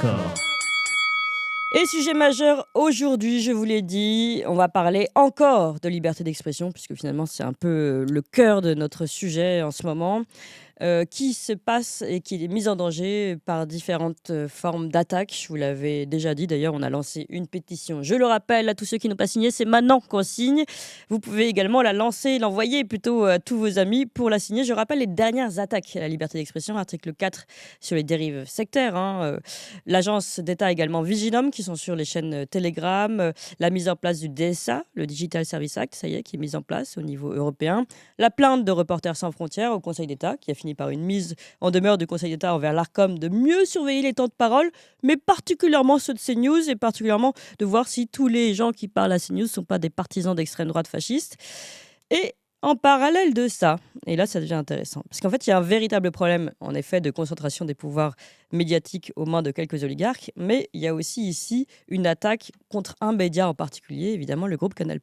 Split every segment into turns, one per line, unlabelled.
D'accord.
Et sujet majeur aujourd'hui, je vous l'ai dit, on va parler encore de liberté d'expression, puisque finalement c'est un peu le cœur de notre sujet en ce moment, qui se passe et qui est mise en danger par différentes formes d'attaques. Je vous l'avais déjà dit, d'ailleurs, on a lancé une pétition. Je le rappelle à tous ceux qui n'ont pas signé, c'est maintenant qu'on signe. Vous pouvez également la lancer, l'envoyer plutôt à tous vos amis pour la signer. Je rappelle les dernières attaques à la liberté d'expression, article 4 sur les dérives sectaires. L'agence d'État également Viginum, qui sont sur les chaînes Telegram, la mise en place du DSA, le Digital Service Act, ça y est, qui est mise en place au niveau européen, la plainte de Reporters sans frontières au Conseil d'État, qui a fini par une mise en demeure du Conseil d'État envers l'ARCOM de mieux surveiller les temps de parole, mais particulièrement ceux de CNews, et particulièrement de voir si tous les gens qui parlent à CNews ne sont pas des partisans d'extrême droite fasciste. Et en parallèle de ça, et là ça devient intéressant, parce qu'en fait il y a un véritable problème en effet de concentration des pouvoirs médiatiques aux mains de quelques oligarques, mais il y a aussi ici une attaque contre un média en particulier, évidemment le groupe Canal+.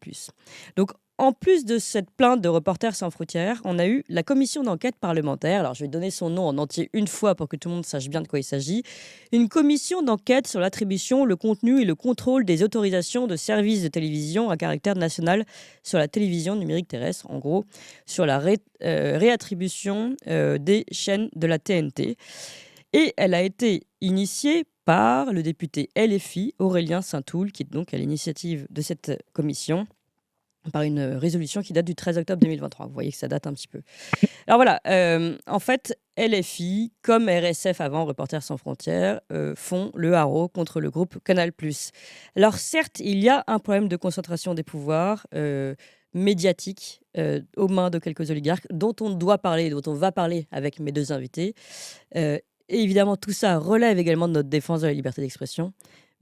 Donc en plus de cette plainte de Reporters sans frontières, on a eu la commission d'enquête parlementaire. Alors, je vais donner son nom en entier une fois pour que tout le monde sache bien de quoi il s'agit. Une commission d'enquête sur l'attribution, le contenu et le contrôle des autorisations de services de télévision à caractère national sur la télévision numérique terrestre, en gros, sur la réattribution des chaînes de la TNT. Et elle a été initiée par le député LFI, Aurélien Saint-Toul, qui est donc à l'initiative de cette commission, par une résolution qui date du 13 octobre 2023. Vous voyez que ça date un petit peu. Alors voilà, en fait, LFI, comme RSF avant, Reporters sans frontières, font le haro contre le groupe Canal+. Alors certes, il y a un problème de concentration des pouvoirs médiatiques aux mains de quelques oligarques, dont on doit parler, dont on va parler avec mes deux invités. Et évidemment, tout ça relève également de notre défense de la liberté d'expression.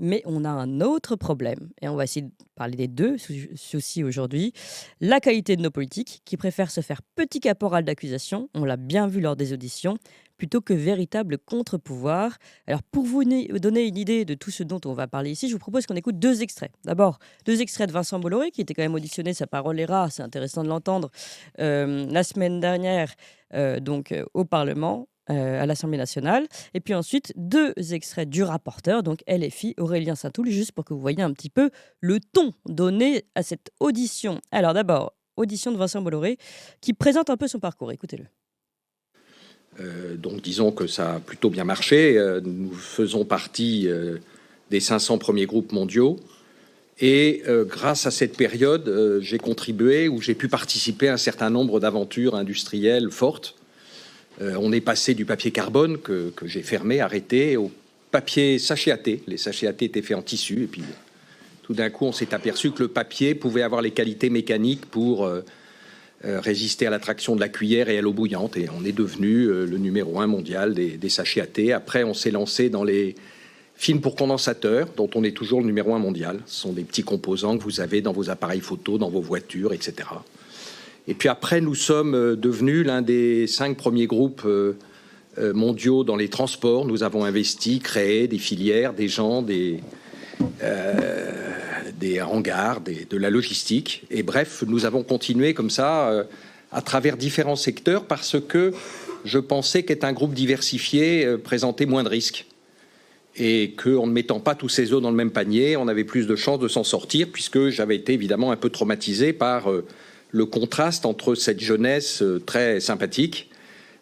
Mais on a un autre problème, et on va essayer de parler des deux soucis aujourd'hui. La qualité de nos politiques, qui préfèrent se faire petit caporal d'accusation, on l'a bien vu lors des auditions, plutôt que véritable contre-pouvoir. Alors pour vous donner une idée de tout ce dont on va parler ici, je vous propose qu'on écoute deux extraits. D'abord, deux extraits de Vincent Bolloré, qui était quand même auditionné, sa parole est rare, c'est intéressant de l'entendre, la semaine dernière au Parlement, à l'Assemblée nationale. Et puis ensuite, deux extraits du rapporteur, donc LFI, Aurélien Saint-Toul, juste pour que vous voyez un petit peu le ton donné à cette audition. Alors d'abord, audition de Vincent Bolloré, qui présente un peu son parcours. Écoutez-le.
Donc disons que ça a plutôt bien marché. Nous faisons partie des 500 premiers groupes mondiaux. Et grâce à cette période, j'ai contribué ou j'ai pu participer à un certain nombre d'aventures industrielles fortes. On est passé du papier carbone que j'ai fermé, arrêté, au papier sachet à thé. Les sachets à thé étaient faits en tissu. Et puis, tout d'un coup, on s'est aperçu que le papier pouvait avoir les qualités mécaniques pour résister à l'attraction de la cuillère et à l'eau bouillante. Et on est devenu le numéro 1 mondial des sachets à thé. Après, on s'est lancé dans les films pour condensateurs, dont on est toujours le numéro 1 mondial. Ce sont des petits composants que vous avez dans vos appareils photo, dans vos voitures, etc. Et puis après, nous sommes devenus l'un des 5 premiers groupes mondiaux dans les transports. Nous avons investi, créé des filières, des gens, des hangars, de la logistique. Et bref, nous avons continué comme ça à travers différents secteurs parce que je pensais qu'être un groupe diversifié présentait moins de risques. Et qu'en ne mettant pas tous ses œufs dans le même panier, on avait plus de chances de s'en sortir, puisque j'avais été évidemment un peu traumatisé par le contraste entre cette jeunesse très sympathique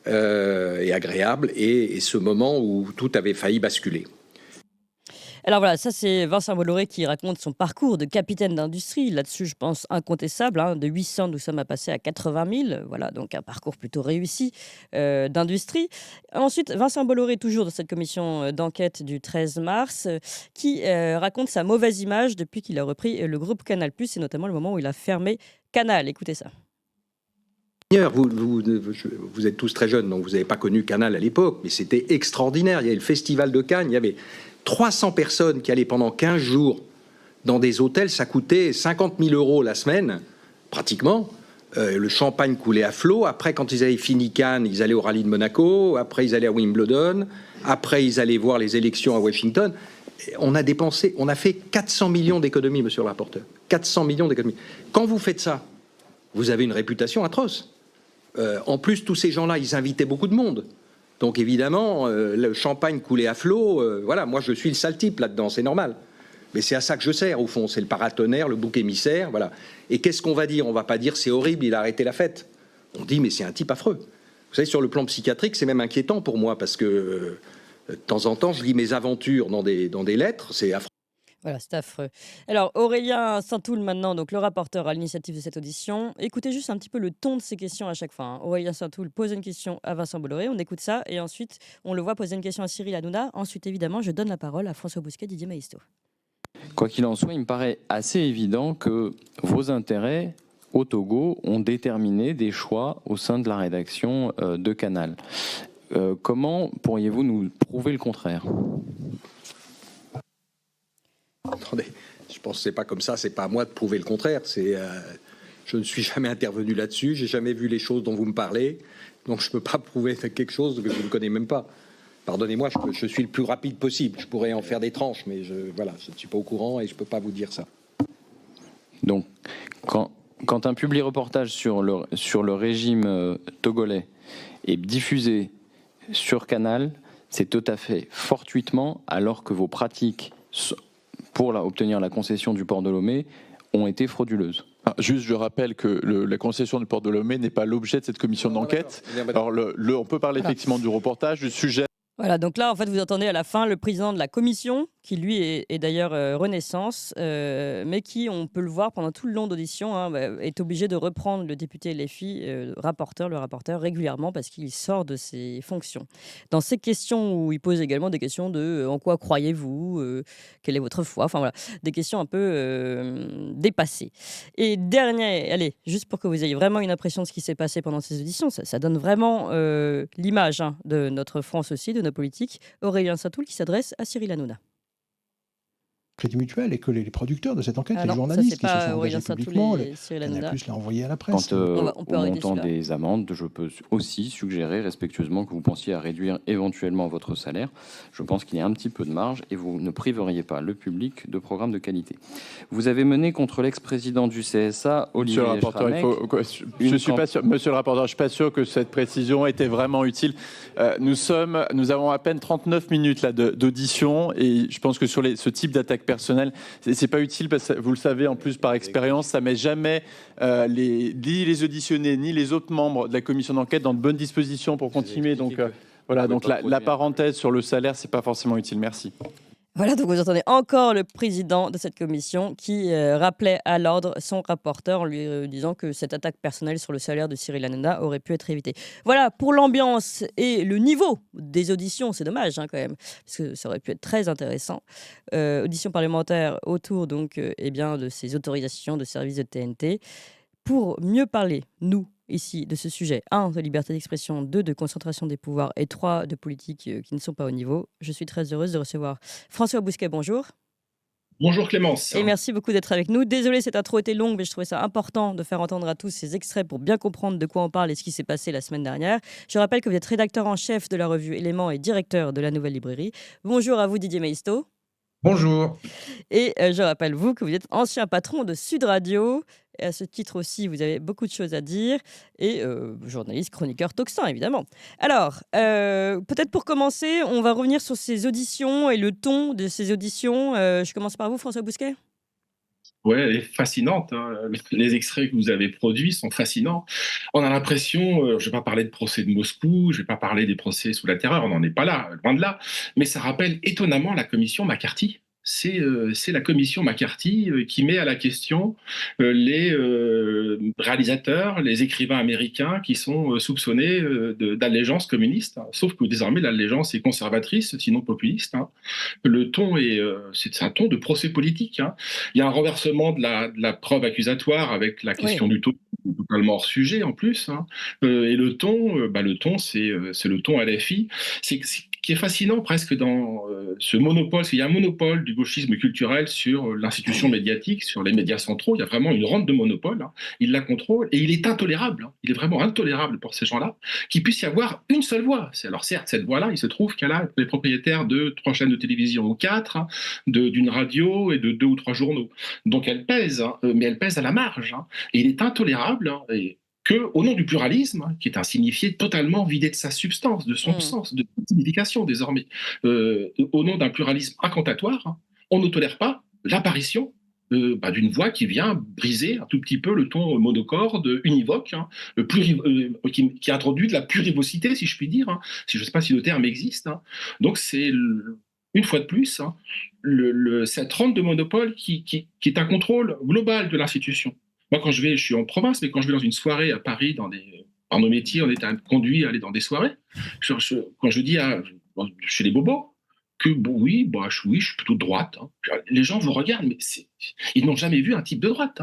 et agréable et ce moment où tout avait failli basculer.
Alors voilà, ça c'est Vincent Bolloré qui raconte son parcours de capitaine d'industrie. Là-dessus, je pense incontestable. De 800, nous sommes à passer à 80 000. Voilà, donc un parcours plutôt réussi d'industrie. Ensuite, Vincent Bolloré, toujours dans cette commission d'enquête du 13 mars, qui raconte sa mauvaise image depuis qu'il a repris le groupe Canal+, et notamment le moment où il a fermé Canal. Écoutez ça.
Vous êtes tous très jeunes, donc vous n'avez pas connu Canal à l'époque, mais c'était extraordinaire. Il y avait le Festival de Cannes, il y avait 300 personnes qui allaient pendant 15 jours dans des hôtels, ça coûtait 50 000 € la semaine, pratiquement. Le champagne coulait à flot. Après, quand ils avaient fini Cannes, ils allaient au rallye de Monaco. Après, ils allaient à Wimbledon. Après, ils allaient voir les élections à Washington. On a fait 400 millions d'économies, monsieur le rapporteur. 400 millions d'économies. Quand vous faites ça, vous avez une réputation atroce. En plus, tous ces gens-là, ils invitaient beaucoup de monde. Donc évidemment, le champagne coulé à flot, voilà, moi je suis le sale type là-dedans, c'est normal. Mais c'est à ça que je sers, au fond, c'est le paratonnerre, le bouc émissaire, voilà. Et qu'est-ce qu'on va dire? On va pas dire c'est horrible, il a arrêté la fête. On dit mais c'est un type affreux. Vous savez, sur le plan psychiatrique, c'est même inquiétant pour moi, parce que de temps en temps, je lis mes aventures dans des lettres, c'est affreux.
Voilà, c'est affreux. Alors, Aurélien Saint-Toul, maintenant, donc le rapporteur à l'initiative de cette audition. Écoutez juste un petit peu le ton de ces questions à chaque fois, hein. Aurélien Saint-Toul pose une question à Vincent Bolloré, on écoute ça, et ensuite, on le voit poser une question à Cyril Hanouna. Ensuite, évidemment, je donne la parole à François Bousquet, Didier Maïsto.
Quoi qu'il en soit, il me paraît assez évident que vos intérêts au Togo ont déterminé des choix au sein de la rédaction de Canal. Comment pourriez-vous nous prouver le contraire ?
Attendez, je pense que c'est pas comme ça, c'est pas à moi de prouver le contraire. Je ne suis jamais intervenu là-dessus, j'ai jamais vu les choses dont vous me parlez, donc je peux pas prouver quelque chose que je ne connais même pas. Pardonnez-moi, je suis le plus rapide possible. Je pourrais en faire des tranches, mais je ne suis pas au courant et je peux pas vous dire ça.
Donc, quand un public reportage sur le régime togolais est diffusé sur Canal, c'est tout à fait fortuitement, alors que vos pratiques pour obtenir la concession du port de Lomé ont été frauduleuses.
Juste, je rappelle que la concession du port de Lomé n'est pas l'objet de cette commission d'enquête. Alors, on peut parler effectivement du reportage, du sujet.
Voilà, donc là, en fait, vous entendez à la fin le président de la commission, qui lui est d'ailleurs Renaissance, mais qui, on peut le voir pendant tout le long d'audition, hein, est obligé de reprendre le député LFI, le rapporteur régulièrement parce qu'il sort de ses fonctions. Dans ces questions où il pose également des questions de en quoi croyez-vous, quelle est votre foi, enfin voilà, des questions un peu dépassées. Et dernier, allez, juste pour que vous ayez vraiment une impression de ce qui s'est passé pendant ces auditions, ça donne vraiment l'image, hein, de notre France aussi, de nos politiques, Aurélien Saint-Toul qui s'adresse à Cyril Hanouna.
Crédit Mutuel et que les producteurs de cette enquête,
Ah
les
non, ça,
journalistes
c'est
qui se
pas
sont
Aurélien
engagés
Saint-Toul
publiquement,
et Cyril Hanouna.
Canal+ l'a envoyé à la presse.
Quant
on peut
au
arrêter
montant
celui-là.
des amendes, je peux aussi suggérer respectueusement que vous pensiez à réduire éventuellement votre salaire. Je pense qu'il y a un petit peu de marge et vous ne priveriez pas le public de programmes de qualité. Vous avez mené contre l'ex-président du CSA, Olivier
Monsieur le rapporteur, Monsieur le rapporteur, je suis pas sûr que cette précision était vraiment utile. Nous avons à peine 39 minutes là d'audition et je pense que sur ce type d'attaque personnelle, c'est pas utile parce que vous le savez en plus par expérience, ça met jamais ni les auditionnés ni les autres membres de la commission d'enquête dans de bonnes dispositions pour continuer. Donc voilà, donc la parenthèse sur le salaire, c'est pas forcément utile. Merci.
Voilà, donc vous entendez encore le président de cette commission qui rappelait à l'ordre son rapporteur en lui disant que cette attaque personnelle sur le salaire de Cyril Hanouna aurait pu être évitée. Voilà, pour l'ambiance et le niveau des auditions, c'est dommage, hein, quand même, parce que ça aurait pu être très intéressant. Audition parlementaire autour donc, de ces autorisations de services de TNT. Pour mieux parler, nous, ici, de ce sujet, 1, de liberté d'expression, 2, de concentration des pouvoirs et 3, de politiques qui ne sont pas au niveau, je suis très heureuse de recevoir François Bousquet, bonjour.
Bonjour Clémence.
Et merci beaucoup d'être avec nous. Désolé, cette intro était longue, mais je trouvais ça important de faire entendre à tous ces extraits pour bien comprendre de quoi on parle et ce qui s'est passé la semaine dernière. Je rappelle que vous êtes rédacteur en chef de la revue Éléments et directeur de la Nouvelle Librairie. Bonjour à vous Didier Maïsto.
Bonjour.
Et je rappelle vous que vous êtes ancien patron de Sud Radio. Et à ce titre aussi, vous avez beaucoup de choses à dire. Et journaliste, chroniqueur, tocsin, évidemment. Alors, peut-être pour commencer, on va revenir sur ces auditions et le ton de ces auditions. Je commence par vous, François Bousquet.
Ouais, elle est fascinante, hein. Les extraits que vous avez produits sont fascinants. On a l'impression, je ne vais pas parler de procès de Moscou, je ne vais pas parler des procès sous la terreur, on n'en est pas là, loin de là. Mais ça rappelle étonnamment la commission McCarthy. C'est la commission McCarthy qui met à la question les réalisateurs, les écrivains américains qui sont soupçonnés d'allégeance communiste. Sauf que désormais, l'allégeance est conservatrice, sinon populiste, hein. Le ton c'est un ton de procès politique, hein. Il y a un renversement de la preuve accusatoire avec la question du ton, totalement hors sujet en plus, hein. Et le ton, c'est le ton LFI. Qui est fascinant presque dans ce monopole, parce qu'il y a un monopole du gauchisme culturel sur l'institution médiatique, sur les médias centraux. Il y a vraiment une rente de monopole, hein. Il la contrôle et il est intolérable, hein. Il est vraiment intolérable pour ces gens-là qu'il puisse y avoir une seule voix. Alors certes, cette voix-là, il se trouve qu'elle a les propriétaires de 3 chaînes de télévision ou 4, hein, d'une radio et de 2 ou 3 journaux. Donc elle pèse, hein, mais elle pèse à la marge, hein. Et il est intolérable, hein, et qu'au nom du pluralisme, qui est un signifié totalement vidé de sa substance, de son sens, de toute signification désormais, au nom d'un pluralisme incantatoire, on ne tolère pas l'apparition d'une voix qui vient briser un tout petit peu le ton monocorde, univoque, qui introduit de la plurivocité, si je puis dire, je ne sais pas si le terme existe. Donc c'est, une fois de plus, cette rente de monopole qui est un contrôle global de l'institution. Moi, je suis en province, mais quand je vais dans une soirée à Paris, par nos métiers, on est conduit à aller dans des soirées. Quand je dis chez les bobos que oui, je suis plutôt de droite. Les gens vous regardent, mais ils n'ont jamais vu un type de droite.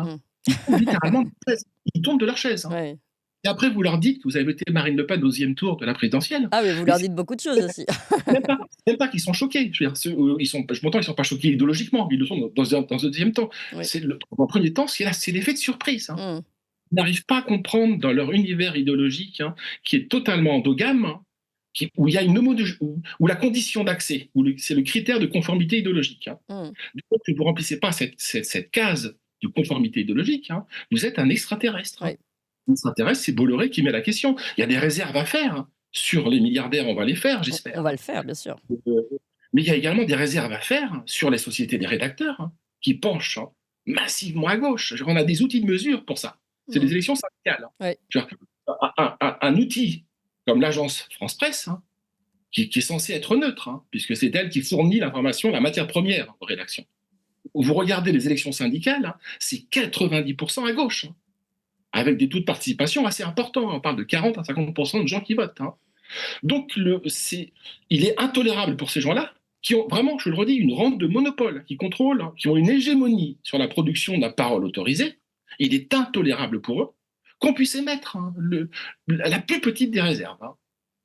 Ils tombent littéralement de leur chaise. Ils tombent de leur chaise.
Ouais.
Et après, vous leur dites que vous avez été Marine Le Pen au 2e tour de la présidentielle.
Ah, mais vous leur dites beaucoup de choses aussi.
Même pas qu'ils sont choqués. Je veux dire, je m'entends, ils ne sont pas choqués idéologiquement. Ils le sont dans un 2e temps.
Oui.
Dans le premier temps, c'est l'effet de surprise. Ils n'arrivent pas à comprendre dans leur univers idéologique, qui est totalement endogame, où il y a où la condition d'accès, c'est le critère de conformité idéologique. Du coup, que vous ne remplissez pas cette case de conformité idéologique, vous êtes un extraterrestre.
Oui.
L'extraterrestre, c'est Bolloré qui met la question. Il y a des réserves à faire. Sur les milliardaires, on va les faire, j'espère.
On va le faire, bien sûr.
Mais il y a également des réserves à faire sur les sociétés des rédacteurs, qui penchent massivement à gauche. On a des outils de mesure pour ça. C'est les élections syndicales.
Ouais.
Un outil comme l'agence France Presse, qui est censé être neutre, puisque c'est elle qui fournit l'information, la matière première aux rédactions. Vous regardez les élections syndicales, c'est 90% à gauche, avec des taux de participation assez importants. On parle de 40 à 50% de gens qui votent. Donc, il est intolérable pour ces gens-là, qui ont vraiment, je le redis, une rente de monopole, qui contrôlent, qui ont une hégémonie sur la production de la parole autorisée. Il est intolérable pour eux qu'on puisse émettre la plus petite des réserves.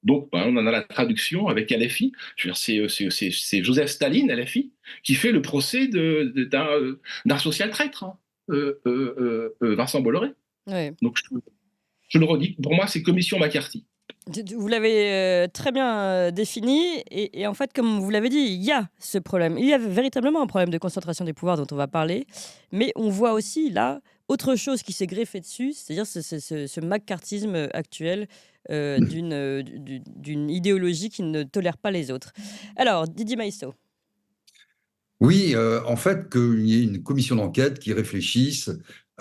Donc, on en a la traduction avec LFI. Je veux dire, c'est Joseph Staline, LFI, qui fait le procès d'un social traître, Vincent Bolloré.
Ouais.
Donc, je le redis, pour moi, c'est commission McCarthy.
Vous l'avez très bien défini et en fait, comme vous l'avez dit, il y a ce problème. Il y a véritablement un problème de concentration des pouvoirs dont on va parler, mais on voit aussi là autre chose qui s'est greffé dessus, c'est-à-dire ce McCarthyisme actuel d'une idéologie qui ne tolère pas les autres. Alors, Didier Maïsto.
Oui, en fait, qu'il y ait une commission d'enquête qui réfléchisse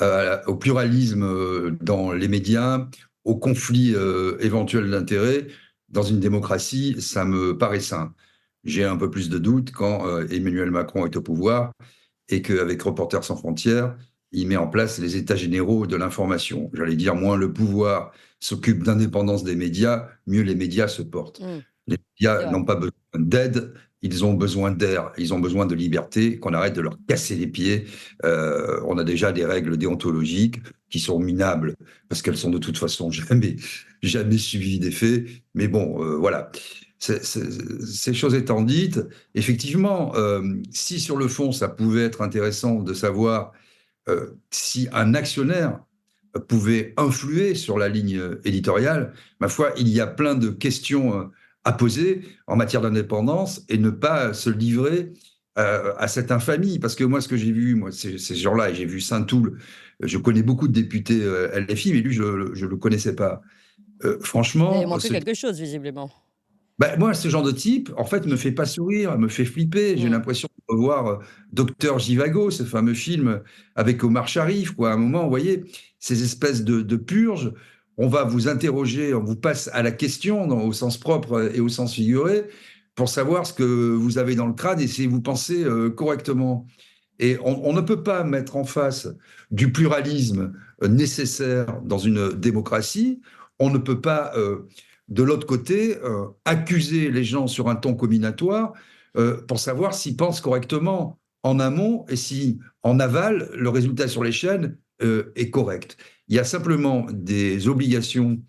au pluralisme dans les médias, au conflit éventuel d'intérêts, dans une démocratie, ça me paraît sain. J'ai un peu plus de doute quand Emmanuel Macron est au pouvoir et qu'avec Reporters sans frontières, il met en place les états généraux de l'information. J'allais dire, moins le pouvoir s'occupe d'indépendance des médias, mieux les médias se portent. Les médias n'ont pas besoin d'aide, ils ont besoin d'air, ils ont besoin de liberté, qu'on arrête de leur casser les pieds. On a déjà des règles déontologiques qui sont minables, parce qu'elles sont de toute façon jamais suivies des faits. Mais bon, voilà. Ces choses étant dites, effectivement, si sur le fond, ça pouvait être intéressant de savoir si un actionnaire pouvait influer sur la ligne éditoriale, ma foi, il y a plein de questions à poser en matière d'indépendance et ne pas se livrer à cette infamie. Parce que moi, ce que j'ai vu, ces gens-là, et j'ai vu Saint-Toul, je connais beaucoup de députés LFI, mais lui, je ne le connaissais pas. Franchement...
Il a manqué quelque chose, visiblement.
Moi, ce genre de type, en fait, me fait pas sourire, me fait flipper. J'ai l'impression de revoir Docteur Jivago, ce fameux film avec Omar Sharif, quoi. À un moment, vous voyez, ces espèces de purges, on va vous interroger, on vous passe à la question au sens propre et au sens figuré pour savoir ce que vous avez dans le crâne et si vous pensez correctement. Et on ne peut pas mettre en face du pluralisme nécessaire dans une démocratie. On ne peut pas... de l'autre côté, accuser les gens sur un ton combinatoire pour savoir s'ils pensent correctement en amont et si, en aval, le résultat sur les chaînes est correct. Il y a simplement des obligations,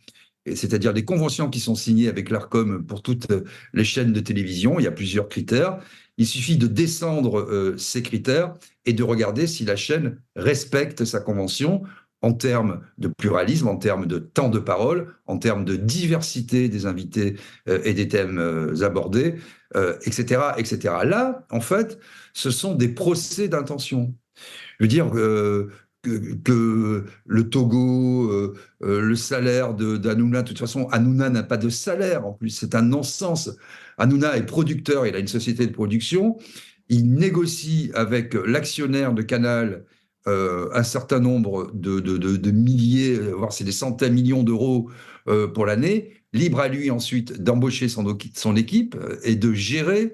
c'est-à-dire des conventions qui sont signées avec l'ARCOM pour toutes les chaînes de télévision. Il y a plusieurs critères. Il suffit de descendre ces critères et de regarder si la chaîne respecte sa convention en termes de pluralisme, en termes de temps de parole, en termes de diversité des invités et des thèmes abordés, etc., etc. Là, en fait, ce sont des procès d'intention. Je veux dire, que le Togo, le salaire d'Hanouna, de toute façon, Hanouna n'a pas de salaire, en plus, c'est un non-sens. Hanouna est producteur, il a une société de production, il négocie avec l'actionnaire de Canal un certain nombre de milliers, voire c'est des centaines de millions d'euros pour l'année, libre à lui ensuite d'embaucher son équipe et de gérer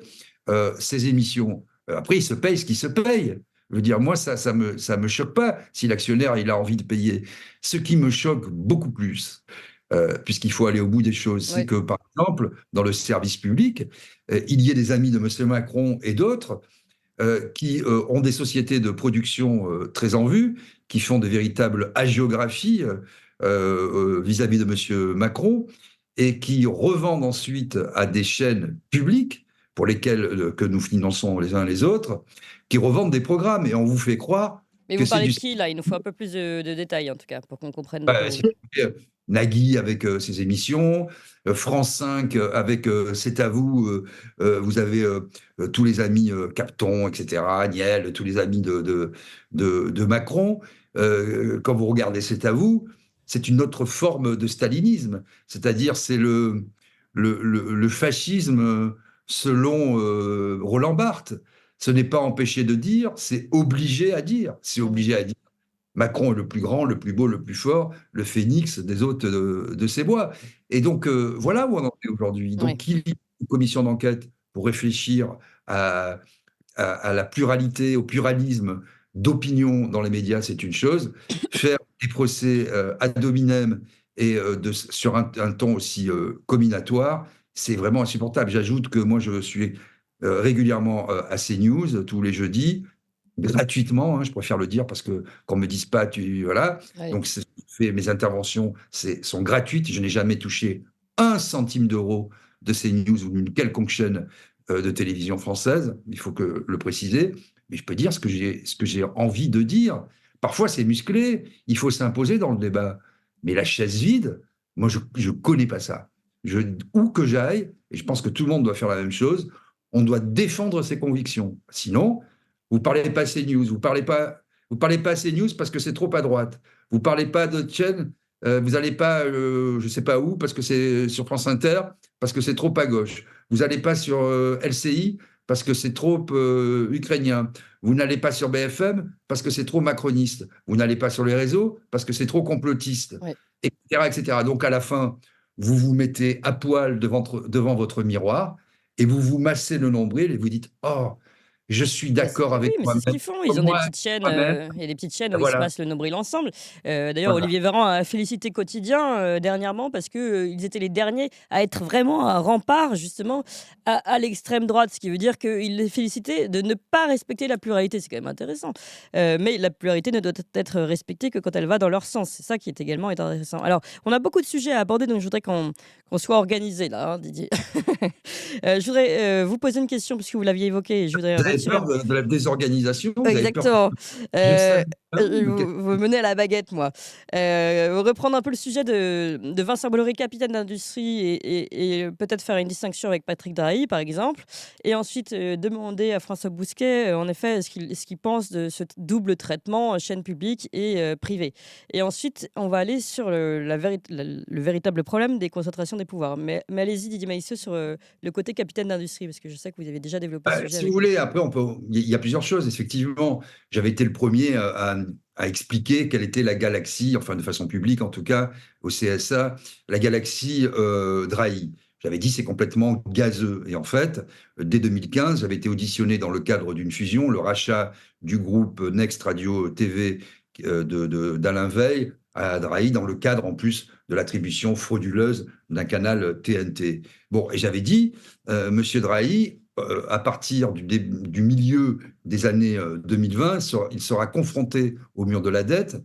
ses émissions. Après, il se paye ce qu'il se paye. Je veux dire, moi, ça me choque pas si l'actionnaire, il a envie de payer. Ce qui me choque beaucoup plus, puisqu'il faut aller au bout des choses, c'est que, par exemple, dans le service public, il y ait des amis de M. Macron et d'autres qui ont des sociétés de production très en vue, qui font de véritables hagiographies vis-à-vis de M. Macron, et qui revendent ensuite à des chaînes publiques, pour lesquelles que nous finançons les uns les autres, qui revendent des programmes. Et on vous fait croire
Mais
que
vous
c'est
parlez
du...
de qui, là? Il nous faut un peu plus de détails, en tout cas, pour qu'on comprenne.
Nagui avec ses émissions, France 5 avec C'est à vous, vous avez tous les amis Capton, etc., Niel, tous les amis de Macron. Quand vous regardez C'est à vous, c'est une autre forme de stalinisme, c'est-à-dire c'est le fascisme selon Roland Barthes. Ce n'est pas empêché de dire, c'est obligé à dire. C'est obligé à dire. Macron est le plus grand, le plus beau, le plus fort, le phénix des hôtes de ces bois. Et donc, voilà où on en est aujourd'hui. Donc, qu'il y ait une commission d'enquête pour réfléchir à la pluralité, au pluralisme d'opinion dans les médias, c'est une chose. Faire des procès ad hominem et sur un ton aussi comminatoire, c'est vraiment insupportable. J'ajoute que moi, je suis régulièrement à CNews tous les jeudis, gratuitement, je préfère le dire parce que qu'on me dise pas, voilà. Donc, mes interventions sont gratuites. Je n'ai jamais touché 1 centime d'euro de CNews ou d'une quelconque chaîne de télévision française. Il faut le préciser. Mais je peux dire ce que j'ai envie de dire. Parfois, c'est musclé. Il faut s'imposer dans le débat. Mais la chaise vide, moi, je connais pas ça. Où que j'aille, et je pense que tout le monde doit faire la même chose, on doit défendre ses convictions. Sinon, vous ne parlez pas CNews, vous parlez pas CNews parce que c'est trop à droite. Vous ne parlez pas de chaîne, vous n'allez pas, je ne sais pas où, parce que c'est sur France Inter, parce que c'est trop à gauche. Vous n'allez pas sur LCI parce que c'est trop ukrainien. Vous n'allez pas sur BFM parce que c'est trop macroniste. Vous n'allez pas sur les réseaux parce que c'est trop complotiste, etc., etc. Donc à la fin, vous vous mettez à poil devant votre miroir et vous vous massez le nombril et vous dites « Oh, je suis d'accord avec
mais
moi-même. »
c'est ce qu'ils font. Ils ont des petites chaînes. Il y a des petites chaînes où ils se passent le nombril ensemble. D'ailleurs, Olivier Véran a félicité Quotidien dernièrement parce qu'ils étaient les derniers à être vraiment un rempart justement à l'extrême droite, ce qui veut dire qu'ils les félicitaient de ne pas respecter la pluralité. C'est quand même intéressant. Mais la pluralité ne doit être respectée que quand elle va dans leur sens. C'est ça qui est également intéressant. Alors, on a beaucoup de sujets à aborder, donc je voudrais qu'on soit organisé là, Didier. Je voudrais vous poser une question puisque vous l'aviez évoqué. Je voudrais
peur de la désorganisation.
Exactement. Vous menez à la baguette, moi. Reprendre un peu le sujet de Vincent Bolloré, capitaine d'industrie, et peut-être faire une distinction avec Patrick Drahi, par exemple. Et ensuite, demander à François Bousquet, en effet, ce qu'il pense de ce double traitement, chaîne publique et privée. Et ensuite, on va aller sur le véritable problème des concentrations des pouvoirs. Mais allez-y, Didier Maïsseux, sur le côté capitaine d'industrie, parce que je sais que vous avez déjà développé ce sujet.
Si vous voulez, après, il y a plusieurs choses. Effectivement, j'avais été le premier à expliquer quelle était la galaxie, enfin de façon publique en tout cas, au CSA, la galaxie Drahi. J'avais dit c'est complètement gazeux. Et en fait, dès 2015, j'avais été auditionné dans le cadre d'une fusion, le rachat du groupe Next Radio TV d'Alain Veil à Drahi, dans le cadre en plus de l'attribution frauduleuse d'un canal TNT. Bon, et j'avais dit, Monsieur Drahi, à partir du milieu des années 2020, il sera confronté au mur de la dette.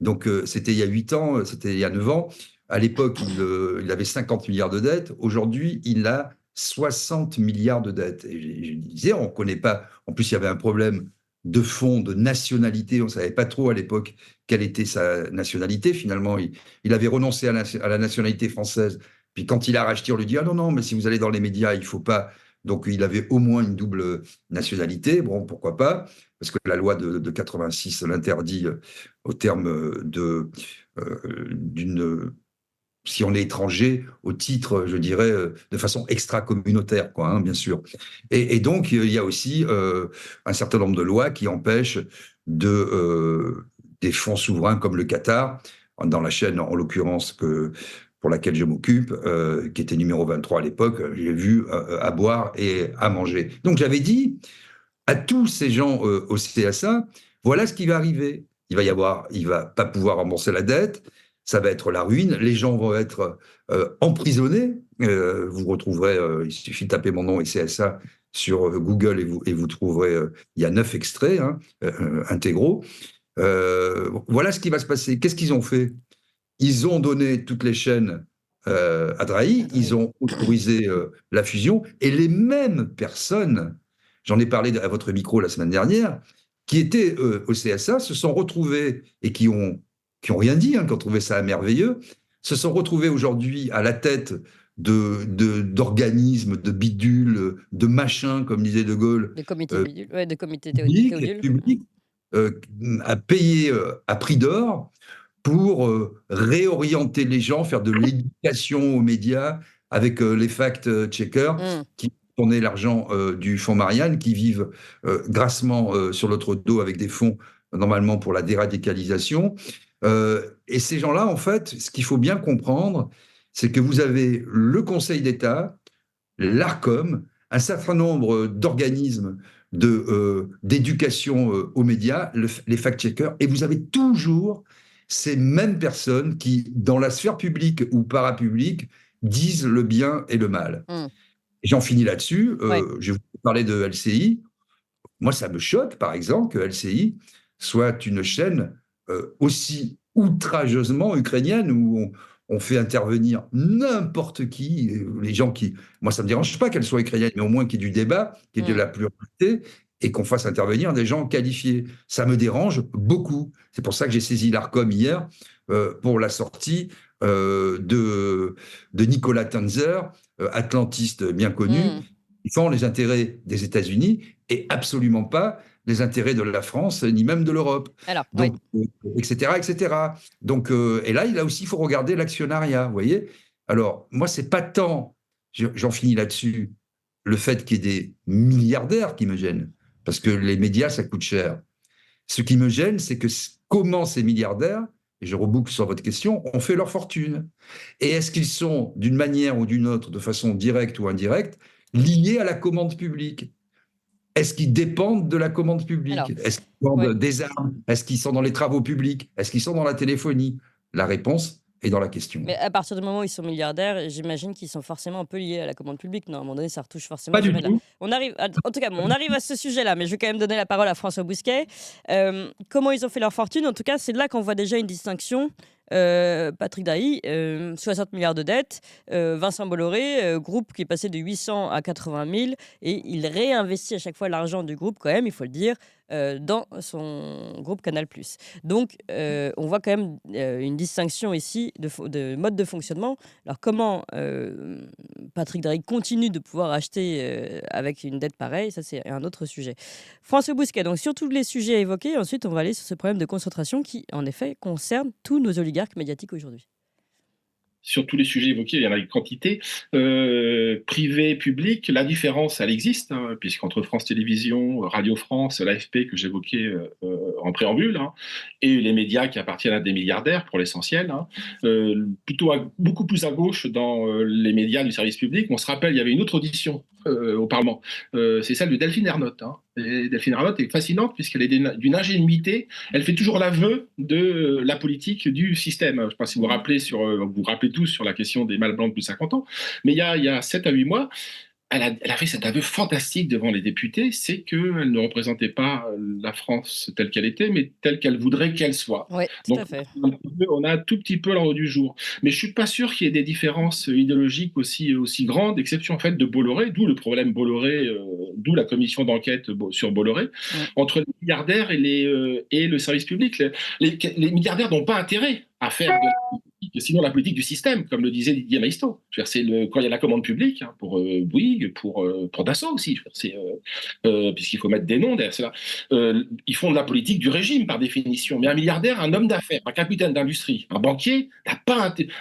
Donc, c'était il y a 8 ans, c'était il y a 9 ans. À l'époque, il avait 50 milliards de dettes. Aujourd'hui, il a 60 milliards de dettes. Et je disais, on ne connaît pas. En plus, il y avait un problème de fond, de nationalité. On ne savait pas trop à l'époque quelle était sa nationalité. Finalement, il avait renoncé à la nationalité française. Puis quand il a racheté, on lui dit « Ah non, non, mais si vous allez dans les médias, il ne faut pas donc il avait au moins une double nationalité. Bon, pourquoi pas, parce que la loi de 86 l'interdit au terme d'une si on est étranger, au titre, je dirais, de façon extra-communautaire, quoi, hein, bien sûr. Et donc, il y a aussi un certain nombre de lois qui empêchent des fonds souverains comme le Qatar, dans la chaîne, en l'occurrence, pour laquelle je m'occupe, qui était numéro 23 à l'époque, j'ai vu à boire et à manger. Donc, j'avais dit à tous ces gens au CSA, voilà ce qui va arriver. Il va pas pouvoir rembourser la dette, ça va être la ruine, les gens vont être emprisonnés. Vous retrouverez, il suffit de taper mon nom et CSA sur Google et vous trouverez, il y a 9 extraits intégraux. Voilà ce qui va se passer. Qu'est-ce qu'ils ont fait? Ils ont donné toutes les chaînes à Drahi, ils ont autorisé la fusion, et les mêmes personnes, j'en ai parlé à votre micro la semaine dernière, qui étaient au CSA, se sont retrouvés, et qui ont rien dit, qui ont trouvé ça merveilleux, se sont retrouvés aujourd'hui à la tête d'organismes, de bidules, de machins, comme disait De Gaulle.
Des comités bidules, ouais, des comités théodules.
Public, à payer à prix d'or pour réorienter les gens, faire de l'éducation aux médias avec les fact-checkers qui tournaient l'argent du fonds Marianne, qui vivent grassement sur notre dos avec des fonds normalement pour la déradicalisation. Et ces gens-là, en fait, ce qu'il faut bien comprendre, c'est que vous avez le Conseil d'État, l'ARCOM, un certain nombre d'organismes d'éducation aux médias, les fact-checkers, et vous avez toujours ces mêmes personnes qui, dans la sphère publique ou parapublique, disent le bien et le mal. J'en finis là-dessus. Je vais vous parler de LCI. Moi, ça me choque, par exemple, que LCI soit une chaîne aussi outrageusement ukrainienne où on fait intervenir n'importe qui, les gens qui... Moi, ça ne me dérange pas qu'elle soit ukrainienne, mais au moins qu'il y ait du débat, qu'il y ait de la pluralité, et qu'on fasse intervenir des gens qualifiés. Ça me dérange beaucoup. C'est pour ça que j'ai saisi l'ARCOM hier pour la sortie de Nicolas Tanzer, atlantiste bien connu, qui défend les intérêts des États-Unis et absolument pas les intérêts de la France, ni même de l'Europe. Donc, etc., etc. Donc, et là, il faut regarder l'actionnariat, vous voyez. Alors, moi, c'est pas tant, j'en finis là-dessus, le fait qu'il y ait des milliardaires qui me gênent, parce que les médias, ça coûte cher. Ce qui me gêne, c'est que comment ces milliardaires, et je reboucle sur votre question, ont fait leur fortune. Et est-ce qu'ils sont, d'une manière ou d'une autre, de façon directe ou indirecte, liés à la commande publique? Est-ce qu'ils dépendent de la commande publique? Est-ce qu'ils vendent des armes? Est-ce qu'ils sont dans les travaux publics? Est-ce qu'ils sont dans la téléphonie? La réponse est dans la question.
Mais à partir du moment où ils sont milliardaires, j'imagine qu'ils sont forcément un peu liés à la commande publique. Non, à un moment donné, ça retouche forcément.
Pas du tout.
On arrive, en tout cas, on arrive à ce sujet-là, mais je vais quand même donner la parole à François Bousquet. Comment ils ont fait leur fortune? En tout cas, c'est là qu'on voit déjà une distinction. Patrick Drahi, 60 milliards de dettes. Vincent Bolloré, groupe qui est passé de 800 à 80 000, et il réinvestit à chaque fois l'argent du groupe, quand même, il faut le dire, dans son groupe Canal+. Donc, on voit quand même une distinction ici de mode de fonctionnement. Alors, comment Patrick Drahi continue de pouvoir acheter avec une dette pareille, ça c'est un autre sujet. François Bousquet, donc sur tous les sujets évoqués, ensuite on va aller sur ce problème de concentration qui, en effet, concerne tous nos oligarques médiatiques aujourd'hui.
Sur tous les sujets évoqués, il y en a une quantité. Privé, public, la différence, elle existe, puisqu'entre France Télévisions, Radio France, l'AFP que j'évoquais en préambule, et les médias qui appartiennent à des milliardaires pour l'essentiel, beaucoup plus à gauche dans les médias du service public. On se rappelle, il y avait une autre audition au Parlement, c'est celle de Delphine Ernotte. Et Delphine Ernotte est fascinante puisqu'elle est d'une ingénuité. Elle fait toujours l'aveu de la politique du système. Je ne sais pas si vous vous rappelez tous sur la question des mâles blancs de plus de 50 ans, mais il y a 7 à 8 mois, elle a fait cet aveu fantastique devant les députés, c'est qu'elle ne représentait pas la France telle qu'elle était, mais telle qu'elle voudrait qu'elle soit.
Oui, tout à fait.
On a un tout petit peu l'ordre du jour. Mais je ne suis pas sûr qu'il y ait des différences idéologiques aussi grandes, exception en fait de Bolloré, d'où le problème Bolloré, d'où la commission d'enquête sur Bolloré, entre les milliardaires et le service public. Les milliardaires n'ont pas intérêt à faire de sinon la politique du système, comme le disait Didier Maisto. Quand il y a la commande publique, hein, pour Bouygues, pour Dassault aussi, puisqu'il faut mettre des noms derrière cela, ils font de la politique du régime par définition. Mais un milliardaire, un homme d'affaires, un capitaine d'industrie, un banquier,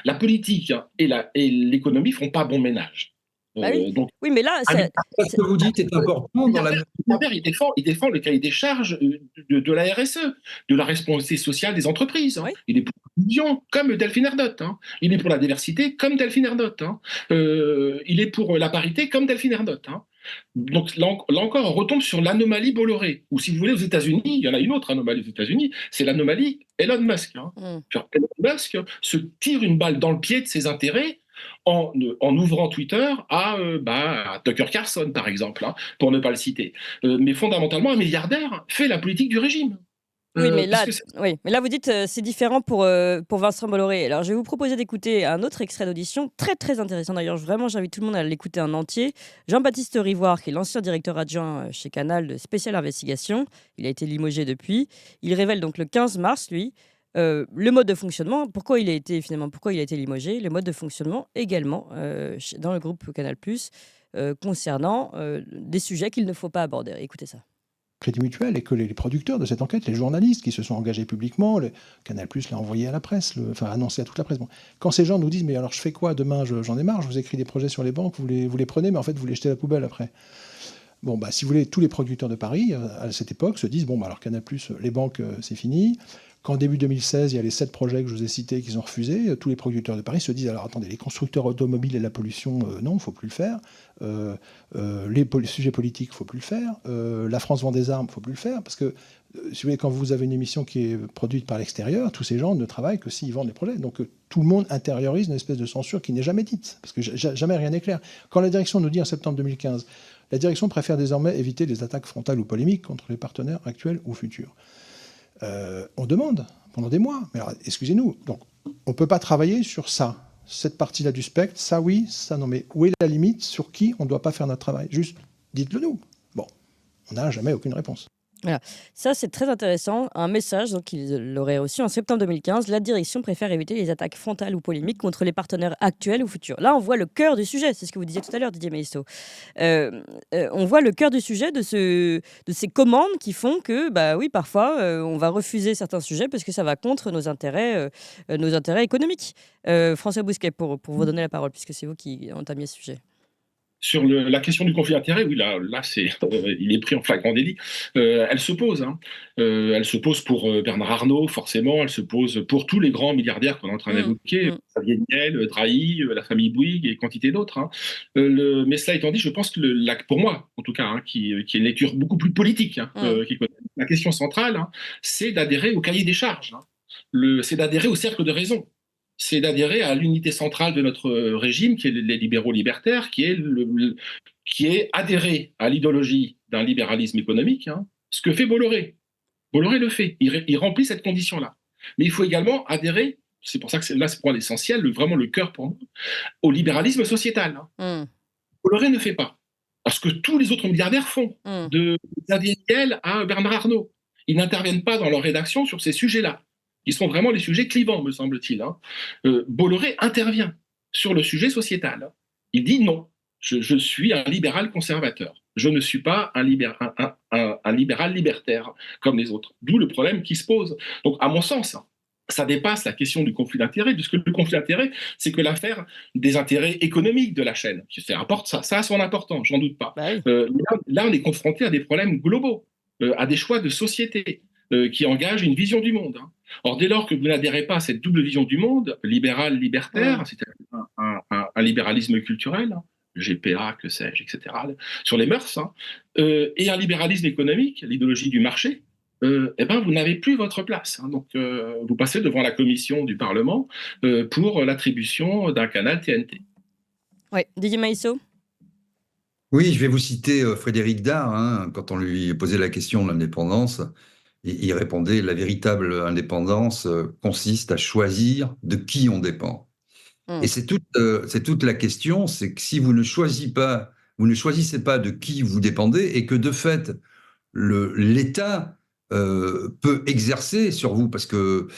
la politique, hein, et l'économie font pas bon ménage.
Bah oui.
Donc,
Oui, mais là,
Ce que vous dites est important dans la
il défend le cahier des charges de la RSE, de la responsabilité sociale des entreprises. Hein.
Oui.
Il est pour l'inclusion, comme Delphine Ernotte. Hein. Il est pour la diversité, comme Delphine Ernotte. Hein. Il est pour la parité, comme Delphine Ernotte. Hein. Donc là encore, on retombe sur l'anomalie Bolloré. Ou si vous voulez, aux États-Unis, il y en a une autre anomalie aux États-Unis, c'est l'anomalie Elon Musk. Hein. Elon Musk se tire une balle dans le pied de ses intérêts en ouvrant Twitter à Tucker Carlson, par exemple, hein, pour ne pas le citer. Mais fondamentalement, un milliardaire fait la politique du régime.
Oui, mais là, vous dites c'est différent pour Vincent Bolloré. Alors, je vais vous proposer d'écouter un autre extrait d'audition, très très intéressant d'ailleurs. Vraiment, j'invite tout le monde à l'écouter en entier. Jean-Baptiste Rivoire, qui est l'ancien directeur adjoint chez Canal de Spécial Investigation, il a été limogé depuis. Il révèle donc le 15 mars, lui, le mode de fonctionnement, pourquoi il a été limogé, le mode de fonctionnement également dans le groupe Canal+, concernant des sujets qu'il ne faut pas aborder. Écoutez ça.
Crédit Mutuel et que les producteurs de cette enquête, les journalistes qui se sont engagés publiquement, Canal+ l'a envoyé à la presse, annoncé à toute la presse. Bon. Quand ces gens nous disent « mais alors je fais quoi demain, j'en ai marre, je vous écris des projets sur les banques, vous les prenez, mais en fait vous les jetez à la poubelle après ». Bon, si vous voulez, tous les producteurs de Paris, à cette époque, se disent « bon, alors Canal+, les banques, c'est fini ». Qu'en début 2016, il y a les 7 projets que je vous ai cités qui sont refusés, tous les producteurs de Paris se disent « alors attendez, les constructeurs automobiles et la pollution, non, il ne faut plus le faire. Les sujets politiques, il ne faut plus le faire. La France vend des armes, il ne faut plus le faire. » Parce que, si vous voulez, quand vous avez une émission qui est produite par l'extérieur, tous ces gens ne travaillent que s'ils vendent des projets. Donc tout le monde intériorise une espèce de censure qui n'est jamais dite, parce que jamais rien n'est clair. Quand la direction nous dit en septembre 2015, la direction préfère désormais éviter les attaques frontales ou polémiques contre les partenaires actuels ou futurs. On demande pendant des mois, mais alors, excusez-nous, donc on ne peut pas travailler sur ça, cette partie-là du spectre, ça oui, ça non, mais où est la limite, sur qui on ne doit pas faire notre travail? Juste, dites-le nous. Bon, on n'a jamais aucune réponse.
Voilà. Ça, c'est très intéressant. Un message, donc il l'aurait reçu en septembre 2015. La direction préfère éviter les attaques frontales ou polémiques contre les partenaires actuels ou futurs. Là, on voit le cœur du sujet. C'est ce que vous disiez tout à l'heure, Didier Maisto. On voit le cœur du sujet de ces commandes qui font que, oui, parfois, on va refuser certains sujets parce que ça va contre nos intérêts économiques. François Bousquet, pour vous donner la parole, puisque c'est vous qui entamiez ce sujet.
Sur la question du conflit d'intérêts, oui, là il est pris en flagrant délit. Elle se pose. Hein. Elle se pose pour Bernard Arnault, forcément. Elle se pose pour tous les grands milliardaires qu'on est en train d'évoquer. Xavier Niel, Drahi, la famille Bouygues et quantité d'autres. Hein. Mais cela étant dit, je pense que, pour moi, en tout cas, hein, qui est une lecture beaucoup plus politique, hein, la question centrale, hein, c'est d'adhérer au cahier des charges. Hein. C'est d'adhérer au cercle de raison. C'est d'adhérer à l'unité centrale de notre régime, qui est les libéraux libertaires, qui est adhérer à l'idéologie d'un libéralisme économique, hein, ce que fait Bolloré. Bolloré le fait, il remplit cette condition-là. Mais il faut également adhérer, c'est pour ça que c'est pour l'essentiel, vraiment le cœur pour moi, au libéralisme sociétal. Hein. Bolloré ne fait pas, parce que tous les autres milliardaires font, de Xavier Niel à Bernard Arnault. Ils n'interviennent pas dans leur rédaction sur ces sujets-là, qui sont vraiment les sujets clivants, me semble-t-il. Hein. Bolloré intervient sur le sujet sociétal. Il dit non, je suis un libéral conservateur. Je ne suis pas un libéral libertaire comme les autres. D'où le problème qui se pose. Donc, à mon sens, ça dépasse la question du conflit d'intérêts, puisque le conflit d'intérêts, c'est que l'affaire des intérêts économiques de la chaîne. Ça a son importance, j'en doute pas.
Bah oui.
Là, on est confronté à des problèmes globaux, à des choix de société qui engagent une vision du monde. Hein. Or, dès lors que vous n'adhérez pas à cette double vision du monde, libéral-libertaire, c'est-à-dire un libéralisme culturel, hein, GPA, que sais-je, etc., sur les mœurs, hein, et un libéralisme économique, l'idéologie du marché, vous n'avez plus votre place. Hein. Donc, vous passez devant la commission du Parlement pour l'attribution d'un canal TNT.
Oui, Didier Maisto.
Oui, je vais vous citer Frédéric Dard, hein, quand on lui posait la question de l'indépendance. Il répondait « La véritable indépendance consiste à choisir de qui on dépend ». Et c'est toute la question, c'est que si vous ne choisissez pas de qui vous dépendez et que de fait, l'État peut exercer sur vous, parce que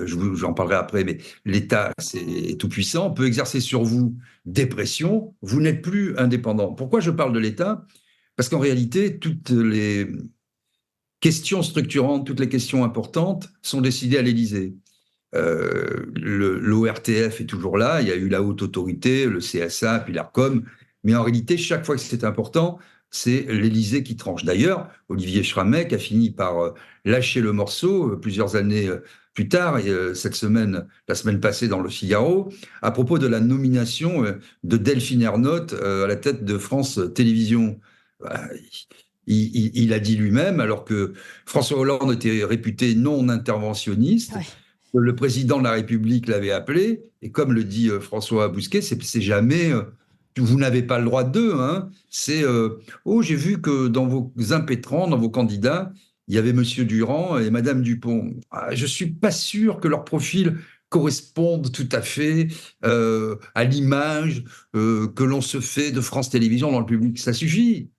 j'en parlerai après, mais l'État est tout puissant, peut exercer sur vous des pressions, vous n'êtes plus indépendant. Pourquoi je parle de l'État? Parce qu'en réalité, toutes les questions structurantes, toutes les questions importantes sont décidées à l'Élysée. L'ORTF est toujours là, il y a eu la haute autorité, le CSA, puis l'ARCOM, mais en réalité, chaque fois que c'est important, c'est l'Élysée qui tranche. D'ailleurs, Olivier Schrammeck a fini par lâcher le morceau plusieurs années plus tard, et cette semaine, la semaine passée dans Le Figaro, à propos de la nomination de Delphine Ernotte à la tête de France Télévisions. Il a dit lui-même, alors que François Hollande était réputé non interventionniste,
Ouais.
le président de la République l'avait appelé, et comme le dit François Bousquet, c'est jamais vous n'avez pas le droit d'eux, hein. C'est oh, j'ai vu que dans vos impétrants, dans vos candidats, il y avait Monsieur Durand et Madame Dupont. Ah, je suis pas sûr que leur profil corresponde tout à fait à l'image que l'on se fait de France Télévisions dans le public. Ça suffit.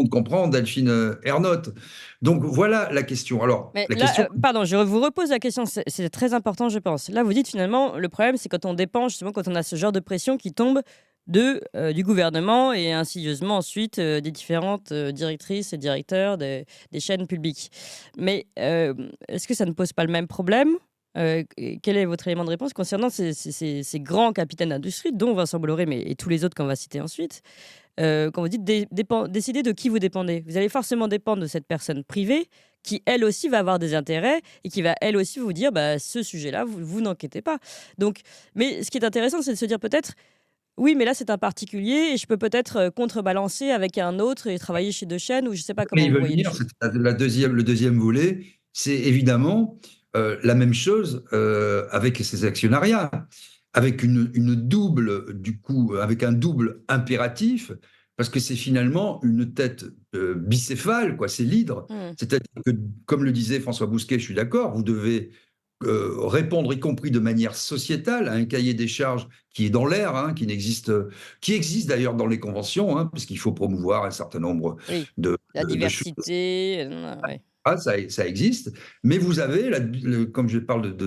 On comprend Delphine Ernotte. Donc voilà la question. Alors,
Mais
la
là,
question.
pardon, je vous repose la question, c'est très important, je pense. Là, vous dites finalement, le problème, c'est quand on dépend, justement, quand on a ce genre de pression qui tombe du gouvernement et insidieusement ensuite des différentes directrices et directeurs des chaînes publiques. Mais est-ce que ça ne pose pas le même problème? Quel est votre élément de réponse concernant ces grands capitaines d'industrie, dont Vincent Bolloré, mais et tous les autres qu'on va citer ensuite? Quand vous dites décider de qui vous dépendez, vous allez forcément dépendre de cette personne privée qui, elle aussi, va avoir des intérêts et qui va, elle aussi, vous dire bah, ce sujet-là, vous n'enquêtez pas. Donc, mais ce qui est intéressant, c'est de se dire peut-être oui, mais là, c'est un particulier et je peux peut-être contrebalancer avec un autre et travailler chez deux chaînes ou je ne sais pas
Mais
comment
il
vous
veut
voyez les
venir,
choses.
le deuxième volet, c'est évidemment la même chose avec ces actionnariats, avec une double, du coup, avec un double impératif, parce que c'est finalement une tête bicéphale, quoi, c'est l'hydre.
Hmm.
C'est-à-dire que, comme le disait François Bousquet, je suis d'accord, vous devez répondre, y compris de manière sociétale, à un cahier des charges qui est dans l'air, hein, qui existe d'ailleurs dans les conventions, hein, puisqu'il faut promouvoir un certain nombre
Oui,
de,
la
de choses.
diversité, ouais.
Ah, ça existe, mais vous avez, comme je parle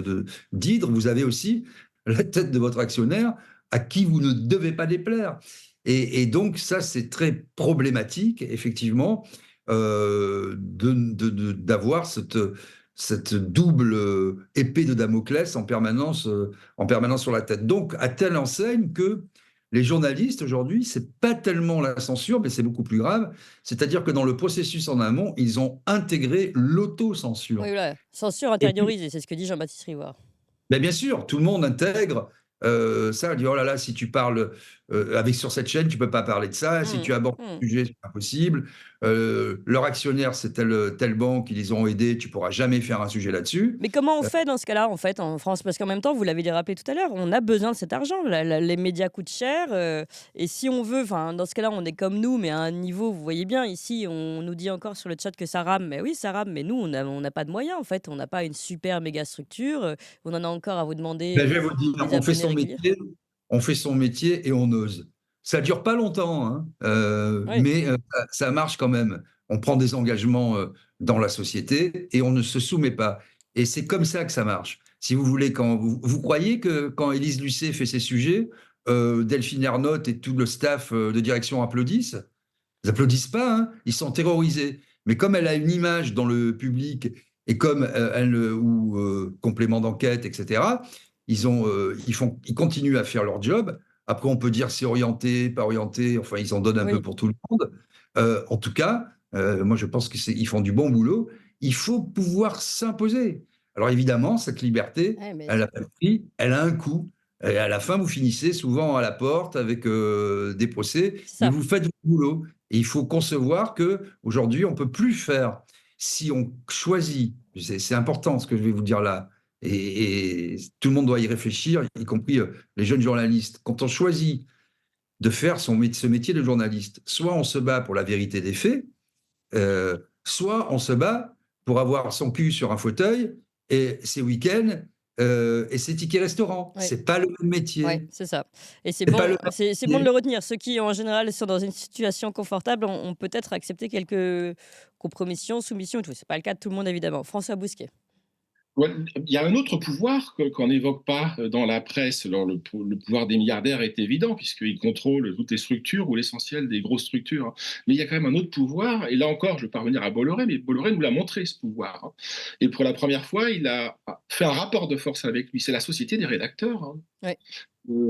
d'hydre, vous avez aussi la tête de votre actionnaire à qui vous ne devez pas déplaire. Et donc, ça, c'est très problématique, effectivement, d'avoir cette double épée de Damoclès en permanence sur la tête. Donc, à telle enseigne que les journalistes, aujourd'hui, c'est pas tellement la censure, mais c'est beaucoup plus grave. C'est-à-dire que dans le processus en amont, ils ont intégré l'autocensure.
Oui, voilà. Censure
Et puis,
intériorisée, c'est ce que dit Jean-Baptiste Rivoire.
mais bien sûr, tout le monde intègre ça. Dit, oh là là, si tu parles sur cette chaîne, tu peux pas parler de ça. Si
Hmm,
tu abordes
hmm.
ce sujet, c'est impossible. Leur actionnaire, c'est telle banque, ils les ont aidés, tu pourras jamais faire un sujet là-dessus.
Mais comment on fait dans ce cas-là, en fait, en France? Parce qu'en même temps, vous l'avez rappelé tout à l'heure, on a besoin de cet argent. Les médias coûtent cher. Et si on veut, dans ce cas-là, on est comme nous, mais à un niveau, vous voyez bien, ici, on nous dit encore sur le chat que ça rame. Mais oui, ça rame, mais nous, on n'a pas de moyens, en fait. On n'a pas une super méga structure. On en a encore à vous demander
Ben, je vais vous dire,
des abonnés réguliers.
on fait son métier et on ose. Ça dure pas longtemps, hein,
Oui.
mais ça marche quand même. On prend des engagements dans la société et on ne se soumet pas. Et c'est comme ça que ça marche. Si vous voulez, quand vous croyez que quand Élise Lucet fait ses sujets, Delphine Ernotte et tout le staff de direction applaudissent? Ils applaudissent pas, hein, ils sont terrorisés. Mais comme elle a une image dans le public et comme ou complément d'enquête, etc., ils continuent à faire leur job. Après, on peut dire c'est orienté, pas orienté. Enfin, ils en donnent un peu
Oui.
pour tout le monde. En tout cas, moi, je pense qu'ils font du bon boulot. Il faut pouvoir s'imposer. Alors évidemment, cette liberté,
Ouais, mais
elle a pas de prix, elle a un coût. Et à la fin, vous finissez souvent à la porte avec des procès,
c'est
mais
ça.
vous faites votre boulot. Et il faut concevoir que aujourd'hui, on peut plus faire. Si on choisit, c'est important ce que je vais vous dire là, et tout le monde doit y réfléchir, y compris les jeunes journalistes. Quand on choisit de faire ce métier de journaliste, soit on se bat pour la vérité des faits, soit on se bat pour avoir son cul sur un fauteuil et ses week-ends et c'est ticket restaurant.
Ouais.
C'est pas le même métier.
Ouais, c'est ça. Et c'est
C'est pas
bon,
le même
c'est bon de
métier.
le retenir. Ceux qui, en général, sont dans une situation confortable ont peut-être accepté quelques compromissions, soumissions et tout. C'est pas le cas de tout le monde, évidemment. François Bousquet.
Ouais, il y a un autre pouvoir qu'on n'évoque pas dans la presse. Alors, le pouvoir des milliardaires est évident, puisqu'ils contrôlent toutes les structures ou l'essentiel des grosses structures, hein. Mais il y a quand même un autre pouvoir, et là encore, je ne vais pas revenir à Bolloré, mais Bolloré nous l'a montré, ce pouvoir, hein. Et pour la première fois, il a fait un rapport de force avec lui. C'est la société des rédacteurs, hein.
Ouais.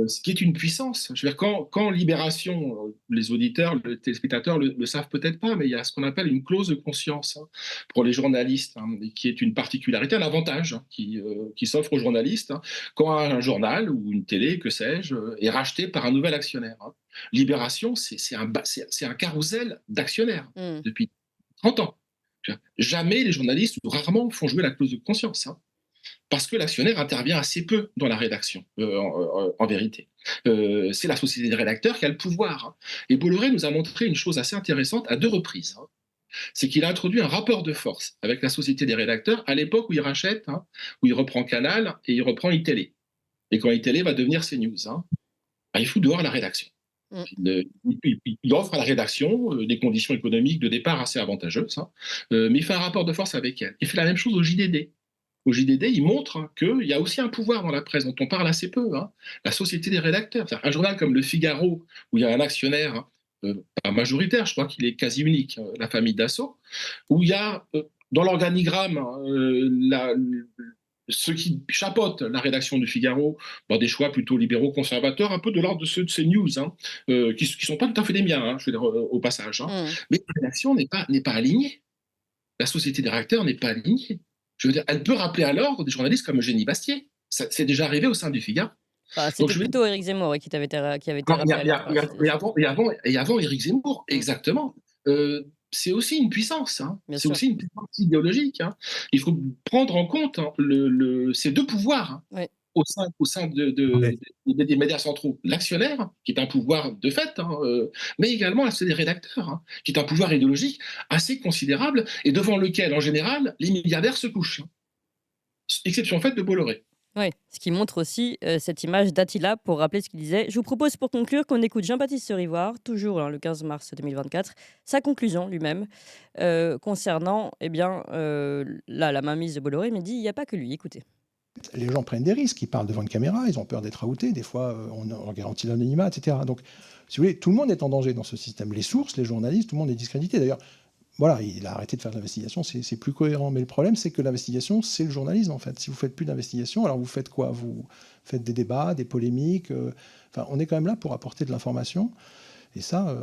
Ce qui est une puissance. Je veux dire, quand Libération, les auditeurs, les téléspectateurs le savent peut-être pas, mais il y a ce qu'on appelle une clause de conscience, hein, pour les journalistes, hein, et qui est une particularité, un avantage, hein, qui s'offre aux journalistes, hein, quand un journal ou une télé, que sais-je, est racheté par un nouvel actionnaire, hein. Libération, c'est un carrousel d'actionnaires
Mmh.
depuis 30 ans. Jamais les journalistes, ou rarement, font jouer la clause de conscience, hein, parce que l'actionnaire intervient assez peu dans la rédaction, en vérité. C'est la société des rédacteurs qui a le pouvoir, hein. Et Bolloré nous a montré une chose assez intéressante à 2 reprises, hein. C'est qu'il a introduit un rapport de force avec la société des rédacteurs à l'époque où il rachète, hein, où il reprend Canal et il reprend iTélé. Et quand iTélé va devenir CNews, hein, bah, il fout dehors la rédaction.
Mmh.
Il offre à la rédaction des conditions économiques de départ assez avantageuses, hein, mais il fait un rapport de force avec elle. Il fait la même chose au JDD. Au JDD, il montre, hein, qu'il y a aussi un pouvoir dans la presse dont on parle assez peu, hein, la société des rédacteurs. Un journal comme Le Figaro, où il y a un actionnaire, hein, pas majoritaire, je crois qu'il est quasi unique, la famille Dassault, où il y a dans l'organigramme, hein, ceux qui chapeautent la rédaction du Figaro, des choix plutôt libéraux, conservateurs, un peu de l'ordre de ceux de CNews, hein, qui ne sont pas tout à fait les miens, hein, je veux dire, au passage, hein.
Mmh.
Mais la rédaction n'est pas alignée. La société des rédacteurs n'est pas alignée. Je veux dire, elle peut rappeler à l'ordre des journalistes comme Eugénie Bastier. C'est déjà arrivé au sein du Figaro.
Enfin,
Donc
c'était
je veux
plutôt Éric Zemmour qui avait été
non,
rappelé à l'ordre.
et avant Éric Zemmour,
Mmh.
exactement. C'est aussi une puissance, hein.
Bien
C'est
sûr.
aussi une puissance idéologique, hein. Il faut prendre en compte, hein, ces 2 pouvoirs, hein,
Ouais.
au sein
Ouais.
des médias centraux. L'actionnaire, qui est un pouvoir de fait, hein, mais également c'est des rédacteurs, hein, qui est un pouvoir idéologique assez considérable et devant lequel, en général, les milliardaires se couchent, hein. Exception faite de Bolloré.
Ouais, ce qui montre aussi cette image d'Attila pour rappeler ce qu'il disait. Je vous propose pour conclure qu'on écoute Jean-Baptiste Rivoire, toujours le 15 mars 2024, sa conclusion lui-même concernant la mainmise de Bolloré, mais dit il n'y a pas que lui. Écoutez.
Les gens prennent des risques, ils parlent devant une caméra, ils ont peur d'être outés, des fois on garantit l'anonymat, etc. Donc, si vous voulez, tout le monde est en danger dans ce système. Les sources, les journalistes, tout le monde est discrédité. D'ailleurs, voilà, il a arrêté de faire de l'investigation, c'est plus cohérent. Mais le problème, c'est que l'investigation, c'est le journalisme, en fait. Si vous faites plus d'investigation, alors vous faites quoi? Vous faites des débats, des polémiques. Enfin, on est quand même là pour apporter de l'information. Et ça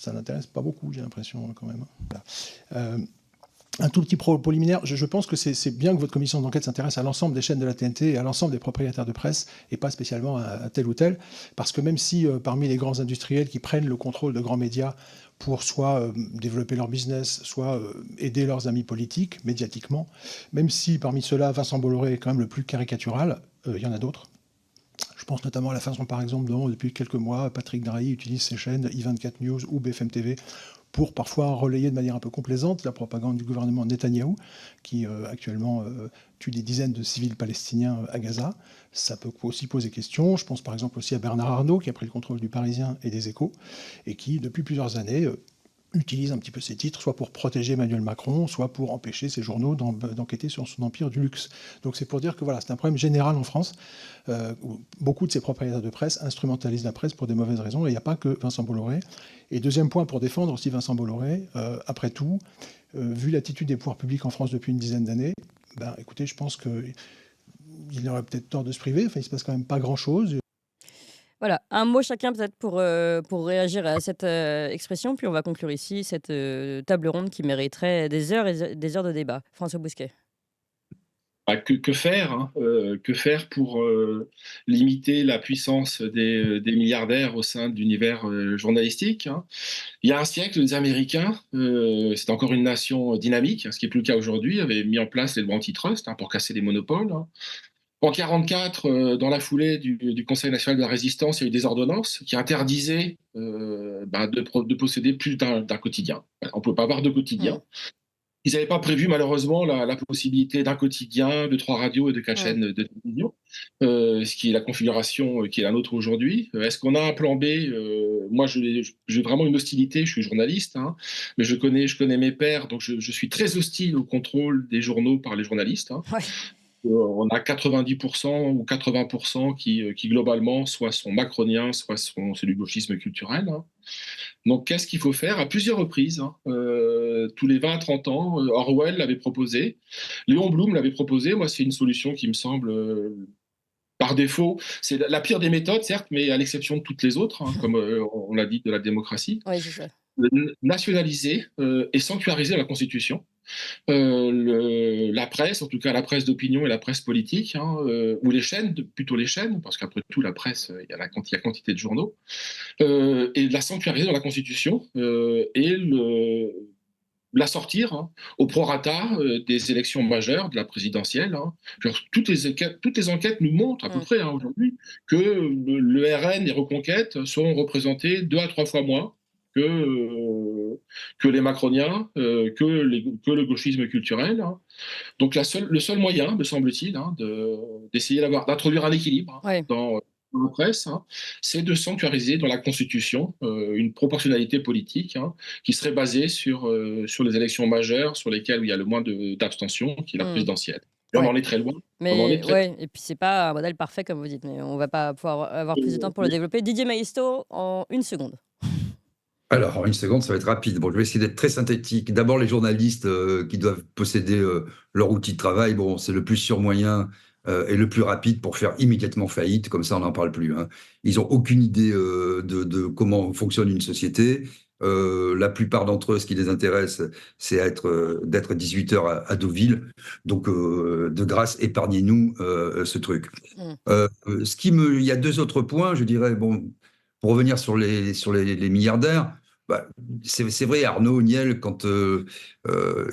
n'intéresse pas beaucoup, j'ai l'impression, quand même. Voilà. Un tout petit propos liminaire, je pense que c'est bien que votre commission d'enquête s'intéresse à l'ensemble des chaînes de la TNT et à l'ensemble des propriétaires de presse, et pas spécialement à tel ou tel, parce que même si parmi les grands industriels qui prennent le contrôle de grands médias pour soit développer leur business, soit aider leurs amis politiques, médiatiquement, même si parmi ceux-là, Vincent Bolloré est quand même le plus caricatural, il y en a d'autres. Je pense notamment à la façon, par exemple, dont depuis quelques mois, Patrick Drahi utilise ses chaînes i24 News ou BFM TV pour parfois relayer de manière un peu complaisante la propagande du gouvernement Netanyahou, qui actuellement tue des dizaines de civils palestiniens à Gaza. Ça peut aussi poser question. Je pense par exemple aussi à Bernard Arnault, qui a pris le contrôle du Parisien et des Échos, et qui, depuis plusieurs années, utilise un petit peu ces titres, soit pour protéger Emmanuel Macron, soit pour empêcher ces journaux d'enquêter sur son empire du luxe. Donc c'est pour dire que voilà, c'est un problème général en France, où beaucoup de ces propriétaires de presse instrumentalisent la presse pour des mauvaises raisons, et il n'y a pas que Vincent Bolloré. Et deuxième point, pour défendre aussi Vincent Bolloré, après tout, vu l'attitude des pouvoirs publics en France depuis une dizaine d'années, écoutez, je pense qu'il aurait peut-être tort de se priver, enfin il ne se passe quand même pas grand-chose.
Voilà, un mot chacun peut-être pour réagir à cette expression, puis on va conclure ici cette table ronde qui mériterait des heures et des heures de débat. François Bousquet.
Que faire, hein, que faire pour limiter la puissance des milliardaires au sein de l'univers journalistique, hein. Il y a un siècle, les Américains, c'est encore une nation dynamique, hein, ce qui n'est plus le cas aujourd'hui, avaient mis en place les lois antitrust, hein, pour casser les monopoles, hein. En 1944, dans la foulée du Conseil national de la résistance, il y a eu des ordonnances qui interdisaient de posséder plus d'un quotidien. On ne peut pas avoir deux quotidiens. Ils n'avaient pas prévu malheureusement la possibilité d'un quotidien, de 3 radios et de 4 chaînes de télévision, ce qui est la configuration qui est la nôtre aujourd'hui. Est-ce qu'on a un plan B? Moi, j'ai vraiment une hostilité. Je suis journaliste, hein, mais je connais mes pairs, donc je suis très hostile au contrôle des journaux par les journalistes. Hein.
Ouais.
On a 90% ou 80% qui globalement soit sont macroniens, soit c'est du gauchisme culturel. Hein. Donc, qu'est-ce qu'il faut faire? À plusieurs reprises, hein, tous les 20 à 30 ans, Orwell l'avait proposé, Léon Blum l'avait proposé. Moi, c'est une solution qui me semble, par défaut, c'est la pire des méthodes, certes, mais à l'exception de toutes les autres, hein, comme on l'a dit, de la démocratie.
Oui, c'est ça.
Nationaliser et sanctuariser la Constitution. La presse, en tout cas la presse d'opinion et la presse politique, hein, ou les chaînes, plutôt les chaînes, parce qu'après tout, la presse, il y a quantité de journaux, et de la sanctuariser dans la Constitution, et la sortir, hein, au prorata des élections majeures, de la présidentielle. Hein. Genre, toutes les enquêtes nous montrent à peu près, hein, aujourd'hui, que le RN et Reconquête seront représentés 2 à 3 fois moins que les macroniens, que le gauchisme culturel. Hein. Donc le seul moyen, me semble-t-il, hein, d'essayer d'introduire un équilibre, hein, dans la presse, hein, c'est de sanctuariser dans la Constitution une proportionnalité politique, hein, qui serait basée sur les élections majeures sur lesquelles il y a le moins d'abstention, qui est la présidentielle. Et on en est très loin.
Mais et puis c'est pas un modèle parfait comme vous dites, mais on va pas pouvoir avoir plus de temps pour le développer. Didier Maisto, en 1 seconde.
Alors, en 1 seconde, ça va être rapide. Bon, je vais essayer d'être très synthétique. D'abord, les journalistes qui doivent posséder leur outil de travail, bon, c'est le plus sûr moyen et le plus rapide pour faire immédiatement faillite. Comme ça, on n'en parle plus. Hein. Ils n'ont aucune idée de comment fonctionne une société. La plupart d'entre eux, ce qui les intéresse, c'est d'être 18h à Deauville. Donc, de grâce, épargnez-nous ce truc. Il y a 2 autres points, je dirais. Bon, pour revenir sur les milliardaires, bah, c'est vrai, Arnaud, Niel, quand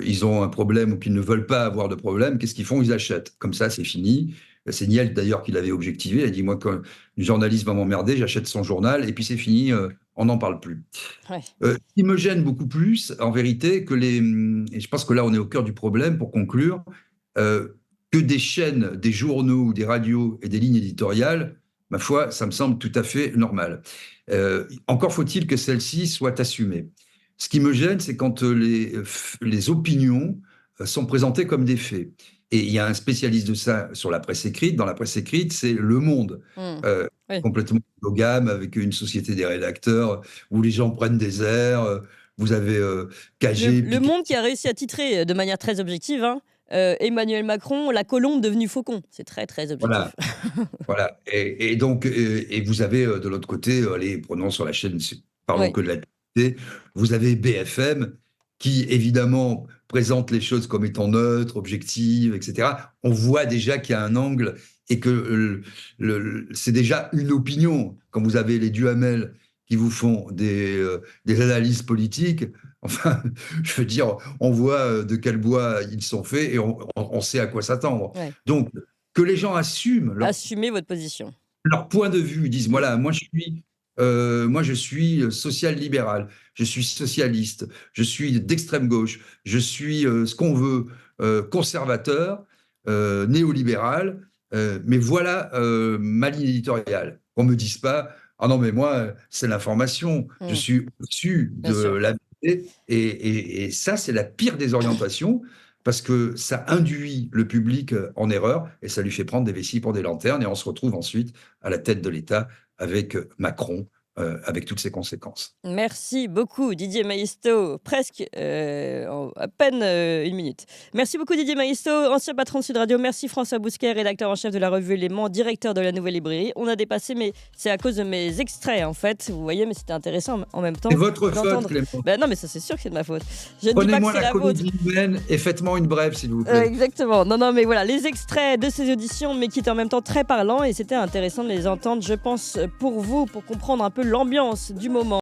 ils ont un problème ou qu'ils ne veulent pas avoir de problème, qu'est-ce qu'ils font? Ils achètent. Comme ça, c'est fini. C'est Niel, d'ailleurs, qui l'avait objectivé. Il a dit, moi, quand le journaliste va m'emmerder, j'achète son journal, et puis c'est fini, on n'en parle plus.
Ouais.
Ce qui me gêne beaucoup plus, en vérité, et je pense que là, on est au cœur du problème, pour conclure, que des chaînes, des journaux, des radios et des lignes éditoriales, ma foi, ça me semble tout à fait normal. Encore faut-il que celles-ci soient assumées. Ce qui me gêne, c'est quand les opinions sont présentées comme des faits. Et il y a un spécialiste de ça sur la presse écrite. Dans la presse écrite, c'est Le Monde, complètement monogame, avec une société des rédacteurs, où les gens prennent des airs. Vous avez Cagé...
Le Monde qui a réussi à titrer de manière très objective, hein, Emmanuel Macron, la colombe devenue faucon. C'est très, très objectif.
Voilà. Et donc, vous avez de l'autre côté, prenons sur la chaîne, parlons que de la télé, vous avez BFM qui, évidemment, présente les choses comme étant neutres, objectives, etc. On voit déjà qu'il y a un angle et que c'est déjà une opinion. Quand vous avez les Duhamel qui vous font des analyses politiques, enfin, je veux dire, on voit de quel bois ils sont faits et on sait à quoi s'attendre. Ouais. Donc, que les gens
assumez votre position.
Leur point de vue, ils disent, voilà, moi je suis social-libéral, je suis socialiste, je suis d'extrême gauche, je suis ce qu'on veut, conservateur, néolibéral, mais voilà ma ligne éditoriale. Qu'on ne me dise pas, ah non, mais moi, c'est l'information, je suis au-dessus de la vérité, et ça, c'est la pire des orientations, parce que ça induit le public en erreur, et ça lui fait prendre des vessies pour des lanternes, et on se retrouve ensuite à la tête de l'État avec Macron, avec toutes ses conséquences.
Merci beaucoup Didier Maisto, presque à peine 1 minute. Merci beaucoup Didier Maisto, ancien patron de Sud Radio. Merci François Bousquet, rédacteur en chef de la revue Éléments, directeur de la Nouvelle Librairie. On a dépassé, mais c'est à cause de mes extraits en fait. Vous voyez, mais c'était intéressant en même temps.
C'est votre faute, Clément.
Ben non, mais ça c'est sûr que c'est de ma faute.
Prenez-moi la comédie humaine et faites-moi une brève, s'il vous plaît.
Exactement. Non, mais voilà, les extraits de ces auditions, mais qui étaient en même temps très parlants, et c'était intéressant de les entendre, je pense, pour vous, pour comprendre un peu l'ambiance du moment.